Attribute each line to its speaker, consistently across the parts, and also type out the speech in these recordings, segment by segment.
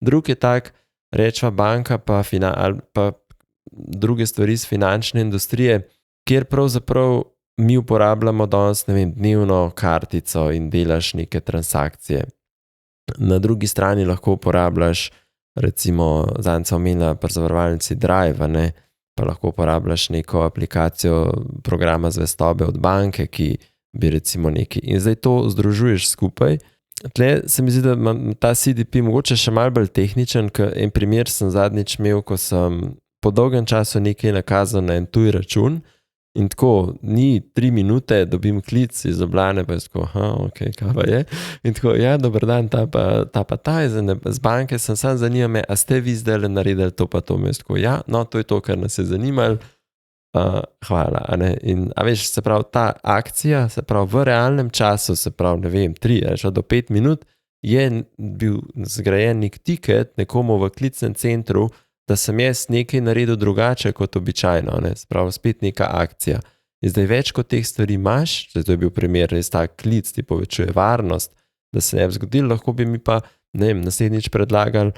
Speaker 1: Drug je tak, rečva banka pa druge stvari iz finančne industrije, kjer pravzaprav mi uporabljamo danes, ne vem, dnevno kartico in delaš neke transakcije. Na drugi strani lahko uporabljaš, recimo, zadnjič sem omenila pri zavarovalnici Drive, ne, pa lahko uporabljaš neko aplikacijo programa zvestobe od banke, ki bi recimo neki. In zdaj to združuješ skupaj. Tle se mi zdi, da ima ta CDP mogoče še malo bolj tehničen, ker en primer sem zadnjič imel, ko sem po dolgem času nekaj nakazal na en tuj račun in tako, ni 3 minute, dobim klic iz Ljubljane, pa je tako, ok, kaj pa je? In tako, ja, dober dan, ta iz banke sem sam zanima me, a ste vi zdaj naredili to pa to? In tako, ja, no, to je to, kar nas je zanimalo. Hvala. A ne? In, a veš, se pravi, ta akcija, se pravi, v realnem času, se pravi, ne vem, 3 do 5 minut, je bil zgrajen nek tiket nekomu v klicnem centru, da sem jaz nekaj naredil drugače kot običajno, ne? Se pravi, spet neka akcija. In zdaj več kot teh stvari imaš, zdaj to je bil primer, res ta klic ti povečuje varnost, da se ne bi zgodilo, lahko bi mi pa, ne vem, naslednjič predlagali,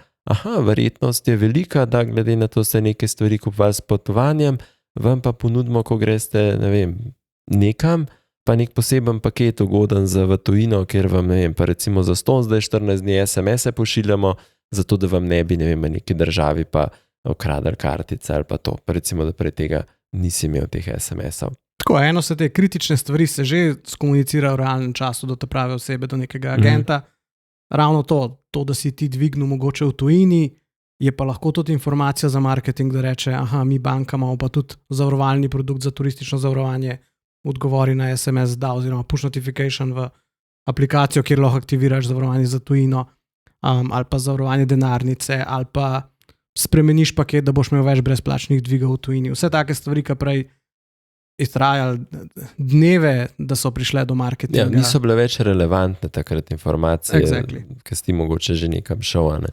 Speaker 1: verjetnost je velika, da glede na to se neke stvari kupovali s potovanjem, vam pa ponudimo, ko greste, ne vem, nekam, pa nek poseben paket ugoden za v tujino, kjer vam, ne vem, pa recimo za 100, zdaj 14 dni SMS-e pošiljamo, zato da vam ne bi, ne vem, v neki državi pa ukradali kartice ali pa to. Pa recimo, da prej tega nisi imel teh SMS-ov.
Speaker 2: Tako, eno se te kritične stvari se že skomunicirajo v realnem času do te prave osebe, do nekega agenta. Ravno to, da si ti dvignil mogoče v tujini, je pa lahko tudi informacija za marketing, da reče, mi banka imamo pa tudi zavarovalni produkt za turistično zavarovanje, odgovori na SMS da oziroma push notification v aplikacijo, kjer lahko aktiviraš zavarovanje za tujino, ali pa zavarovanje denarnice, ali pa spremeniš paket, da boš imel več brezplačnih dvigov v tujini. Vse take stvari, ki prej iztrajali dneve, da so prišle do marketinga.
Speaker 1: Ja, niso bile več relevantne takrat informacije, ki si ti mogoče že nekam šel, ne?